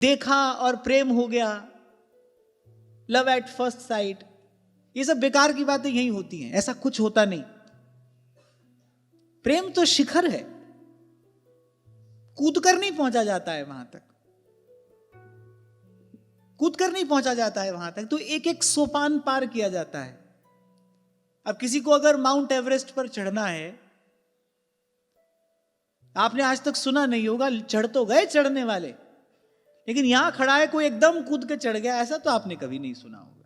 देखा और प्रेम हो गया, लव एट फर्स्ट साइट, ये सब बेकार की बातें यही होती हैं, ऐसा कुछ होता नहीं। प्रेम तो शिखर है, कूदकर नहीं पहुंचा जाता है वहां तक, कूदकर नहीं पहुंचा जाता है वहां तक, तो एक एक सोपान पार किया जाता है। अब किसी को अगर माउंट एवरेस्ट पर चढ़ना है, आपने आज तक सुना नहीं होगा, चढ़ तो गए चढ़ने वाले, लेकिन यहां खड़ा है कोई एकदम कूद के चढ़ गया, ऐसा तो आपने कभी नहीं सुना होगा।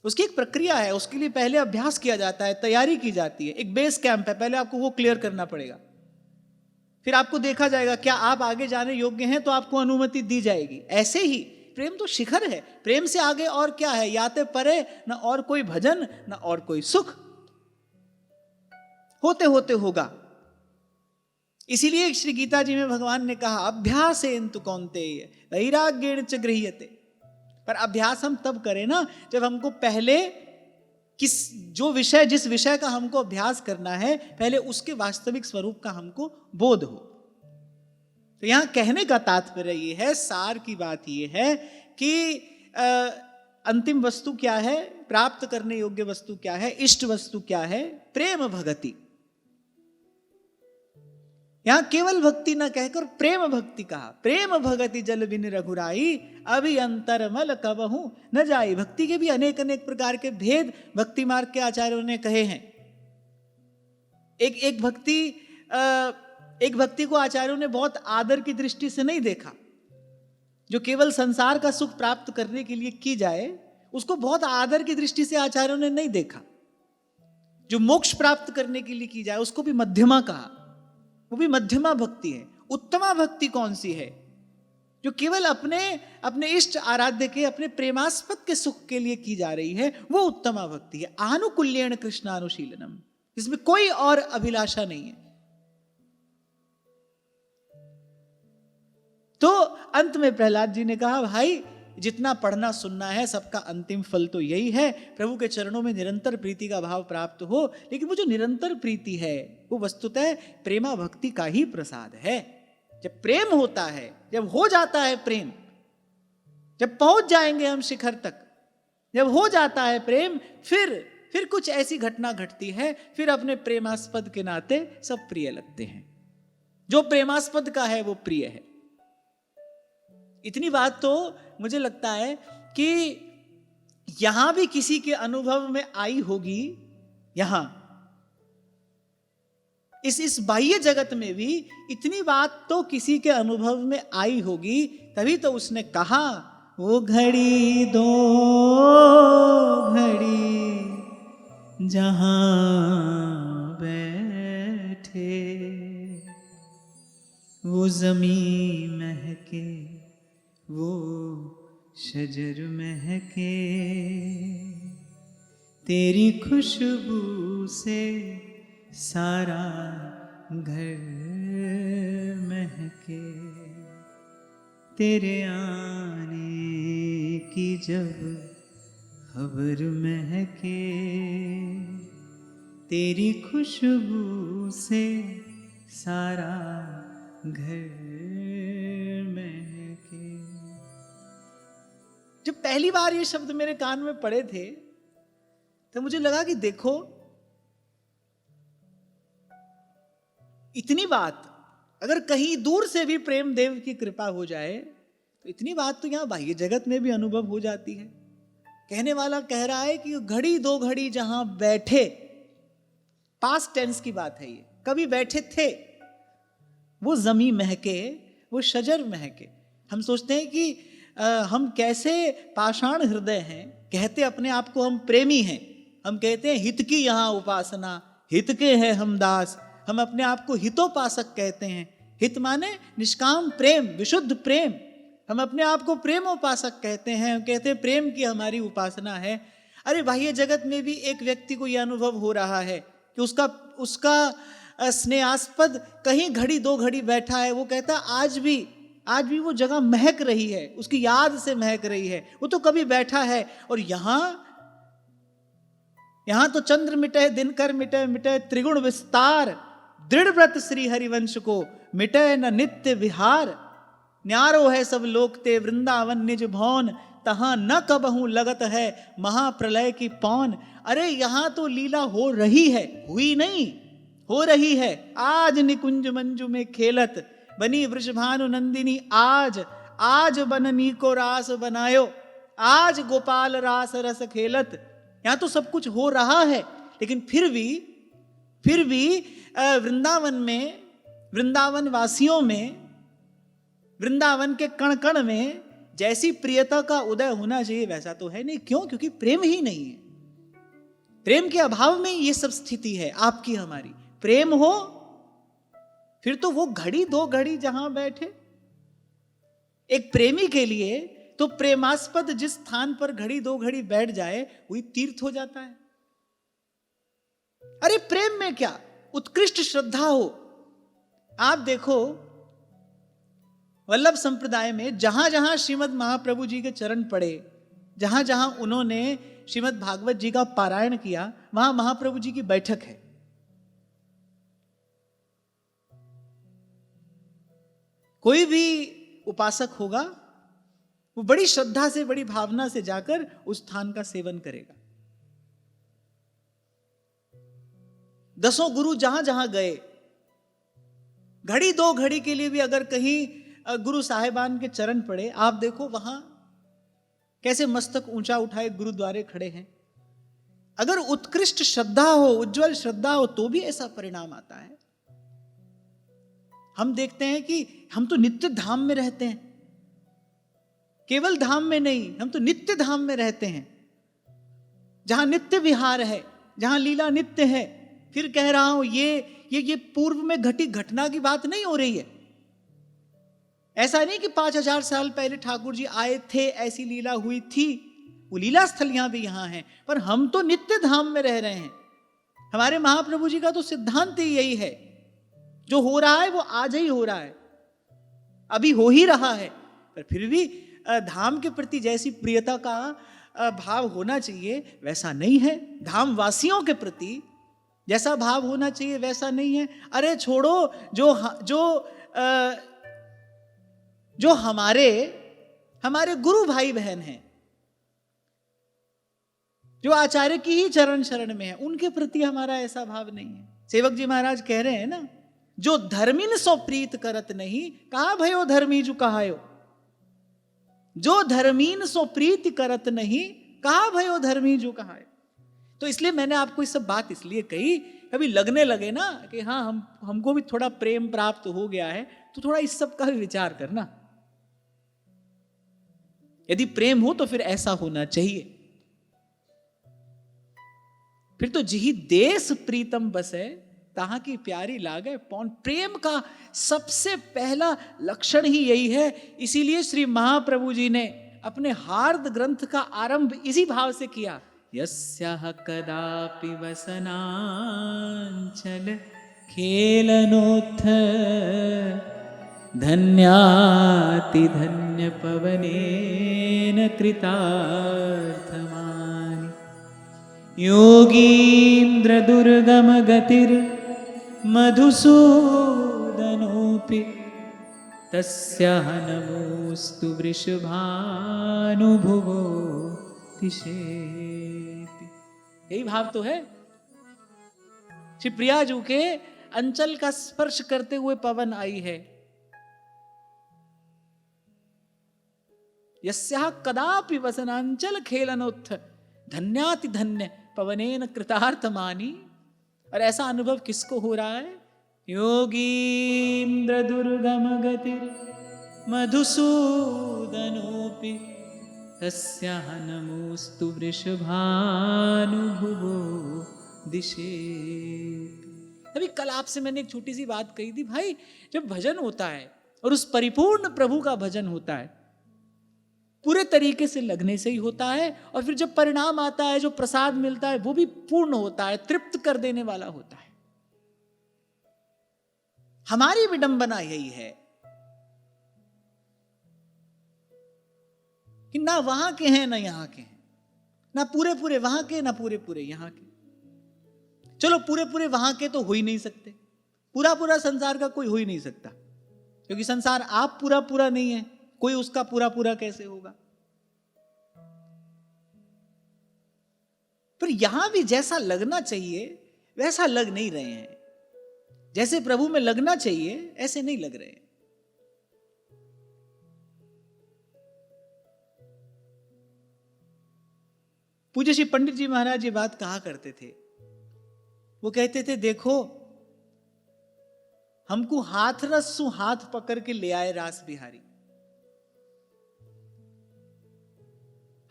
उसकी एक प्रक्रिया है, उसके लिए पहले अभ्यास किया जाता है, तैयारी की जाती है, एक बेस कैंप है, पहले आपको वो क्लियर करना पड़ेगा, फिर आपको देखा जाएगा क्या आप आगे जाने योग्य हैं तो आपको अनुमति दी जाएगी। ऐसे ही प्रेम तो शिखर है, प्रेम से आगे और क्या है, याते परे न और कोई भजन न और कोई सुख, होते होते होगा। इसीलिए श्री गीता जी में भगवान ने कहा अभ्यासेन कौन्तेय वैराग्येण च गृह्यते। पर अभ्यास हम तब करें ना जब हमको पहले जिस विषय का हमको अभ्यास करना है, पहले उसके वास्तविक स्वरूप का हमको बोध हो। तो यहां कहने का तात्पर्य ये है, सार की बात ये है कि अंतिम वस्तु क्या है, प्राप्त करने योग्य वस्तु क्या है, इष्ट वस्तु क्या है, प्रेम भगति। यहां केवल भक्ति ना कहकर प्रेम भक्ति कहा। प्रेम भगति जल बिन रघुराई अभी अंतरमल कबहू न जाई। भक्ति के भी अनेक अनेक प्रकार के भेद भक्ति मार्ग के आचार्यों ने कहे हैं। एक भक्ति को आचार्यों ने बहुत आदर की दृष्टि से नहीं देखा। जो केवल संसार का सुख प्राप्त करने के लिए की जाए, उसको बहुत आदर की दृष्टि से आचार्यों ने नहीं देखा। जो मोक्ष प्राप्त करने के लिए की जाए, उसको भी मध्यमा कहा, वो भी मध्यमा भक्ति है। उत्तमा भक्ति कौन सी है? जो केवल अपने इष्ट आराध्य के, अपने प्रेमास्पद के सुख के लिए की जा रही है, वो उत्तमा भक्ति है। आनुकूल्येन कृष्णानुशीलनम, इसमें कोई और अभिलाषा नहीं है। तो अंत में प्रहलाद जी ने कहा, भाई जितना पढ़ना सुनना है, सबका अंतिम फल तो यही है, प्रभु के चरणों में निरंतर प्रीति का भाव प्राप्त हो। लेकिन वो जो निरंतर प्रीति है, वो वस्तुतः प्रेमा भक्ति का ही प्रसाद है। जब प्रेम होता है, जब हो जाता है प्रेम, जब पहुंच जाएंगे हम शिखर तक, जब हो जाता है प्रेम, फिर कुछ ऐसी घटना घटती है, फिर अपने प्रेमास्पद के नाते सब प्रिय लगते हैं। जो प्रेमास्पद का है वो प्रिय है। इतनी बात तो मुझे लगता है कि यहां भी किसी के अनुभव में आई होगी। यहां इस बाह्य जगत में भी इतनी बात तो किसी के अनुभव में आई होगी, तभी तो उसने कहा वो घड़ी दो घड़ी जहां बैठे, वो ज़मीं महके वो शजर महके, तेरी खुशबू से सारा घर महके, तेरे आने की जब खबर महके, तेरी खुशबू से सारा घर महके। जब पहली बार ये शब्द मेरे कान में पड़े थे, तो मुझे लगा कि देखो, इतनी बात अगर कहीं दूर से भी प्रेम देव की कृपा हो जाए, तो इतनी बात तो यहां बाह्य जगत में भी अनुभव हो जाती है। कहने वाला कह रहा है कि घड़ी दो घड़ी जहां बैठे, पास्ट टेंस की बात है ये, कभी बैठे थे, वो जमी महके वो शजर महके। हम सोचते हैं कि हम कैसे पाषाण हृदय हैं, कहते अपने आप को हम प्रेमी हैं, हम कहते हैं हित की यहाँ उपासना, हित के हैं हम दास, हम अपने आप को हितोपासक कहते हैं। हित माने निष्काम प्रेम, विशुद्ध प्रेम, हम अपने आप को प्रेमोपासक कहते हैं, हम कहते हैं प्रेम की हमारी उपासना है। अरे बाह्य जगत में भी एक व्यक्ति को यह अनुभव हो रहा है कि उसका स्नेहास्पद कहीं घड़ी दो घड़ी बैठा है, वो कहता है आज भी वो जगह महक रही है, उसकी याद से महक रही है, वो तो कभी बैठा है। और यहां तो चंद्र मिटे दिनकर मिटे, मिटे त्रिगुण विस्तार, दृढ़ व्रत श्री हरिवंश को मिटे न नित्य विहार। न्यारो है सब लोक ते वृंदावन निज भौन, तहां न कबहू लगत है महाप्रलय की पौन। अरे यहां तो लीला हो रही है, हुई नहीं, हो रही है। आज निकुंज मंजू में खेलत बनी वृषभानु नंदिनी, आज बननी को रास बनायो, आज गोपाल रास रस खेलत। यहां तो सब कुछ हो रहा है, लेकिन फिर भी वृंदावन में, वृंदावन वासियों में, वृंदावन के कण कण में जैसी प्रियता का उदय होना चाहिए वैसा तो है नहीं। क्यों? क्योंकि प्रेम ही नहीं है। प्रेम के अभाव में ये सब स्थिति है आपकी हमारी। प्रेम हो फिर तो वो घड़ी दो घड़ी जहां बैठे। एक प्रेमी के लिए तो प्रेमास्पद जिस स्थान पर घड़ी दो घड़ी बैठ जाए वही तीर्थ हो जाता है। अरे प्रेम में क्या, उत्कृष्ट श्रद्धा हो। आप देखो वल्लभ संप्रदाय में जहां जहां श्रीमद् महाप्रभु जी के चरण पड़े, जहां जहां उन्होंने श्रीमद् भागवत जी का पारायण किया, वहां महाप्रभु जी की बैठक है। कोई भी उपासक होगा वो बड़ी श्रद्धा से, बड़ी भावना से जाकर उस स्थान का सेवन करेगा। दसों गुरु जहां जहां गए, घड़ी दो घड़ी के लिए भी अगर कहीं गुरु साहिबान के चरण पड़े, आप देखो वहां कैसे मस्तक ऊंचा उठाए गुरुद्वारे खड़े हैं। अगर उत्कृष्ट श्रद्धा हो, उज्जवल श्रद्धा हो, तो भी ऐसा परिणाम आता है। हम देखते हैं कि हम तो नित्य धाम में रहते हैं, केवल धाम में नहीं, हम तो नित्य धाम में रहते हैं, जहां नित्य विहार है, जहां लीला नित्य है। फिर कह रहा हूं ये पूर्व में घटी घटना की बात नहीं हो रही है। ऐसा नहीं कि 5000 साल पहले ठाकुर जी आए थे, ऐसी लीला हुई थी। वो लीला स्थलियां भी यहां हैं, पर हम तो नित्य धाम में रह रहे हैं। हमारे महाप्रभु जी का तो सिद्धांत ही यही है, जो हो रहा है वो आज ही हो रहा है, अभी हो ही रहा है। पर फिर भी धाम के प्रति जैसी प्रियता का भाव होना चाहिए वैसा नहीं है। धाम वासियों के प्रति जैसा भाव होना चाहिए वैसा नहीं है। अरे छोड़ो, जो हमारे गुरु भाई बहन हैं, जो आचार्य की ही चरण शरण में है, उनके प्रति हमारा ऐसा भाव नहीं है। सेवक जी महाराज कह रहे हैं ना, जो धर्मिन सो प्रीत करत नहीं, कहा भयो धर्मी जो कहायो। जो धर्मीन सो प्रीत करत नहीं, कहा भयो धर्मी जो कहायो। तो इसलिए मैंने आपको इस सब बात इसलिए कही, कभी लगने लगे ना कि हाँ हमको भी थोड़ा प्रेम प्राप्त हो गया है, तो थोड़ा इस सब का भी विचार करना। यदि प्रेम हो तो फिर ऐसा होना चाहिए। फिर तो जिही देश प्रीतम बसे, तहां की प्यारी लागे पौन। प्रेम का सबसे पहला लक्षण ही यही है। इसीलिए श्री महाप्रभु जी ने अपने हार्द ग्रंथ का आरंभ इसी भाव से किया। यस्याह कदापि वसनांचल खेलनोत्थ, धन्याति धन्य पवनेन कृतार्थमानि। योगीन्द्र दुर्गम गतिर मधुसूदनोऽपि, तस्याह नमोस्तु वृषभानुभुवो तिशेति। यही भाव तो है। श्री प्रियाजू के अंचल का स्पर्श करते हुए पवन आई है। यस्याह कदापि वसनांचल खेलनोत्थ, धन्याति धन्य पवनेन कृतार्थमानि। और ऐसा अनुभव किसको हो रहा है? योगीन्द्र दुर्गम गतिर मधुसूदनोऽपि, तस्याह नमोस्तु वृषभानुभुवो दिशेति। अभी कल आपसे मैंने एक छोटी सी बात कही थी, भाई जब भजन होता है और उस परिपूर्ण प्रभु का भजन होता है, पूरे तरीके से लगने से ही होता है, और फिर जब परिणाम आता है, जो प्रसाद मिलता है, वो भी पूर्ण होता है, तृप्त कर देने वाला होता है। हमारी विडंबना यही है कि ना वहां के हैं ना यहां के हैं, ना पूरे पूरे वहां के ना पूरे पूरे यहां के। चलो पूरे पूरे वहां के तो हो ही नहीं सकते, पूरा पूरा संसार का कोई हो ही नहीं सकता। क्योंकि संसार आप पूरा पूरा नहीं है, कोई उसका पूरा पूरा कैसे होगा। पर यहां भी जैसा लगना चाहिए वैसा लग नहीं रहे हैं, जैसे प्रभु में लगना चाहिए ऐसे नहीं लग रहे हैं। पूज्य श्री पंडित जी महाराज ये बात कहा करते थे। वो कहते थे, देखो हमको हाथरस सु हाथ पकड़ के ले आए रास बिहारी।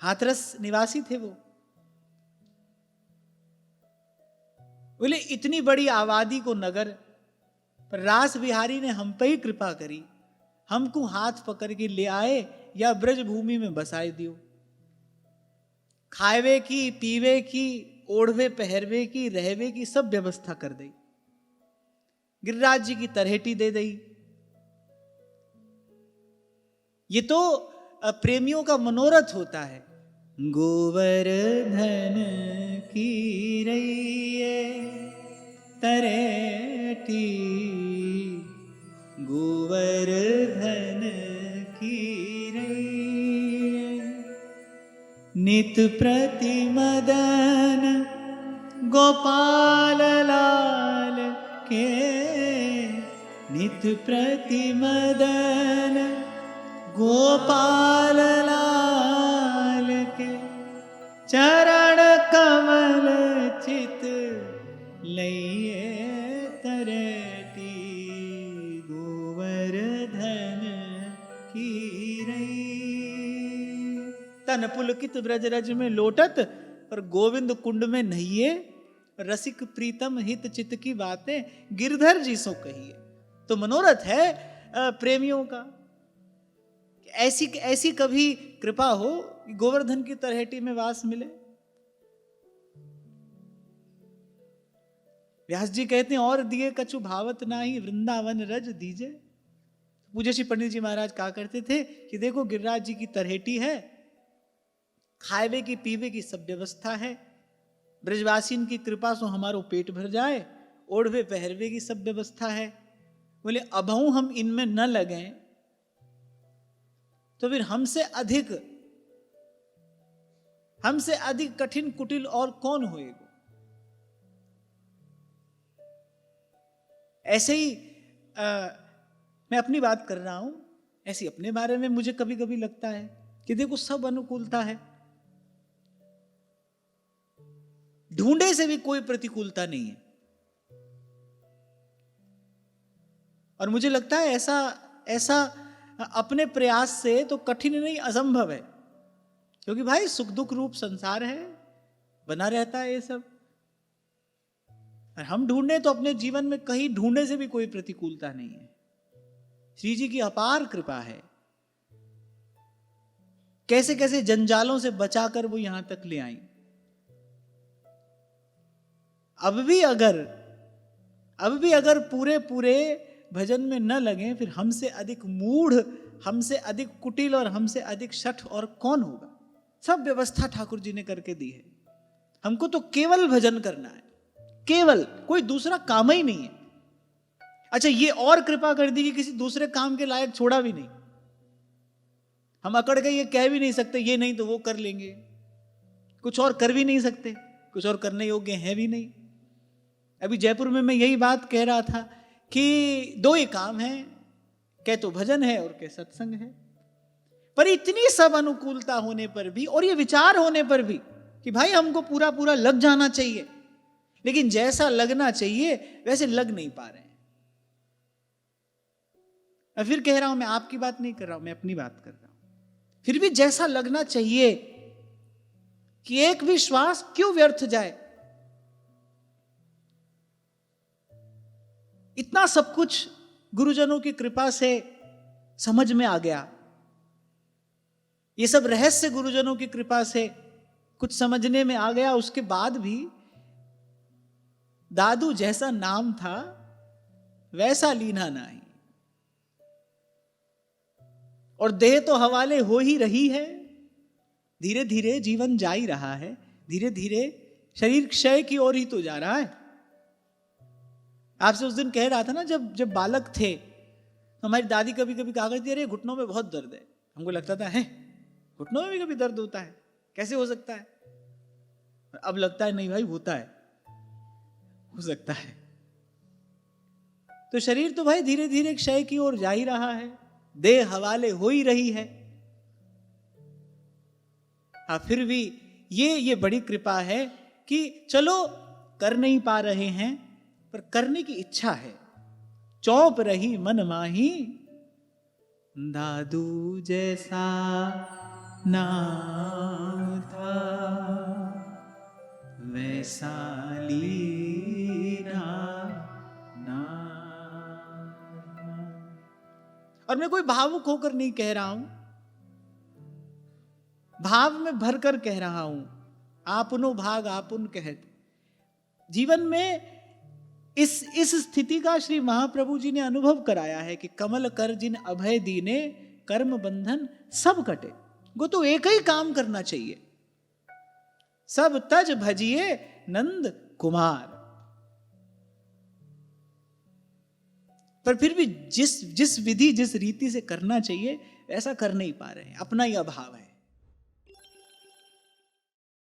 हाथरस निवासी थे वो। बोले इतनी बड़ी आबादी को नगर पर रास बिहारी ने हम पे ही कृपा करी, हमको हाथ पकड़ के ले आए या ब्रज भूमि में बसाए दियो। खावे की, पीवे की, ओढ़वे पहरवे की, रहवे की सब व्यवस्था कर दी। गिरिराज जी की तरहेटी दे दी। ये तो प्रेमियों का मनोरथ होता है। गोवर्धन की रैये तरहेटी, गोवर्धन की रैये नित प्रति मदन गोपाल लाल के, नित प्रति मदन गोपाल लाल के, चरण कमल चित लइए तरहेटी, गोवर्धन की रई। तन पुलकित ब्रज रज में लोटत, और गोविंद कुंड में नहिए, रसिक प्रीतम हित चित की बातें गिरधर जी सो कहिए। तो मनोरथ है प्रेमियों का, ऐसी ऐसी कभी कृपा हो कि गोवर्धन की तरहेटी में वास मिले। व्यास जी कहते हैं, और दिए कछु भावत नाही, वृंदावन रज दीजे। पूज्य श्री पंडित जी महाराज कहा करते थे कि देखो गिरिराज जी की तरहेटी है, खावे की पीवे की सब व्यवस्था है, ब्रजवासीन की कृपा से हमारो पेट भर जाए, ओढ़वे पहरवे की सब व्यवस्था है। बोले अभऊ हम इनमें न लगे तो फिर हमसे अधिक कठिन कुटिल और कौन होएगा। ऐसे ही मैं अपनी बात कर रहा हूं, ऐसे अपने बारे में मुझे कभी कभी लगता है कि देखो सब अनुकूलता है, ढूंढे से भी कोई प्रतिकूलता नहीं है। और मुझे लगता है ऐसा अपने प्रयास से तो कठिन नहीं, असंभव है। क्योंकि भाई सुख दुख रूप संसार है, बना रहता है ये सब। और हम ढूंढने तो अपने जीवन में कहीं ढूंढने से भी कोई प्रतिकूलता नहीं है। श्री जी की अपार कृपा है, कैसे कैसे जंजालों से बचाकर वो यहां तक ले आई। अब भी अगर पूरे पूरे भजन में न लगे, फिर हमसे अधिक मूढ़, हमसे अधिक कुटिल और हमसे अधिक शठ और कौन होगा। सब व्यवस्था ठाकुर जी ने करके दी है। हमको तो केवल भजन करना है, केवल, कोई दूसरा काम ही नहीं है। अच्छा, ये और कृपा कर दी कि किसी दूसरे काम के लायक छोड़ा भी नहीं। हम अकड़ के ये कह भी नहीं सकते ये नहीं तो वो कर लेंगे, कुछ और कर भी नहीं सकते, कुछ और करने योग्य है भी नहीं। अभी जयपुर में मैं यही बात कह रहा था कि दो ही काम है, कह तो भजन है और कह सत्संग है। पर इतनी सब अनुकूलता होने पर भी और ये विचार होने पर भी कि भाई हमको पूरा पूरा लग जाना चाहिए, लेकिन जैसा लगना चाहिए वैसे लग नहीं पा रहे हैं। मैं फिर कह रहा हूं, मैं आपकी बात नहीं कर रहा हूं, मैं अपनी बात कर रहा हूं। फिर भी जैसा लगना चाहिए कि एक भी श्वास क्यों व्यर्थ जाए। इतना सब कुछ गुरुजनों की कृपा से समझ में आ गया, ये सब रहस्य गुरुजनों की कृपा से कुछ समझने में आ गया। उसके बाद भी दादू जैसा नाम था वैसा लीना नहीं, और देह तो हवाले हो ही रही है। धीरे धीरे जीवन जा ही रहा है, धीरे धीरे शरीर क्षय की ओर ही तो जा रहा है। आपसे उस दिन कह रहा था ना, जब बालक थे तो हमारी दादी कभी कभी कहा करती, अरे घुटनों में बहुत दर्द है। हमको लगता था है घुटनों में भी कभी दर्द होता है, कैसे हो सकता है? अब लगता है नहीं भाई होता है, हो सकता है। तो शरीर तो भाई धीरे धीरे क्षय की ओर जा ही रहा है, देह हवाले हो ही रही है। हाँ, फिर भी ये बड़ी कृपा है कि चलो कर नहीं पा रहे हैं पर करने की इच्छा है। चौप रही मन माही, दादू जैसा नाम था वैसा लीना नाम। और मैं कोई भावुक होकर नहीं कह रहा हूं, भाव में भरकर कह रहा हूं। आपनो भाग आपुन कहत। जीवन में इस स्थिति का श्री महाप्रभु जी ने अनुभव कराया है कि कमल कर जिन अभय दीने, कर्म बंधन सब कटे। वो तो एक ही काम करना चाहिए, सब तज भजिए नंद कुमार। पर फिर भी जिस विधि जिस रीति से करना चाहिए वैसा कर नहीं पा रहे हैं, अपना ही अभाव है।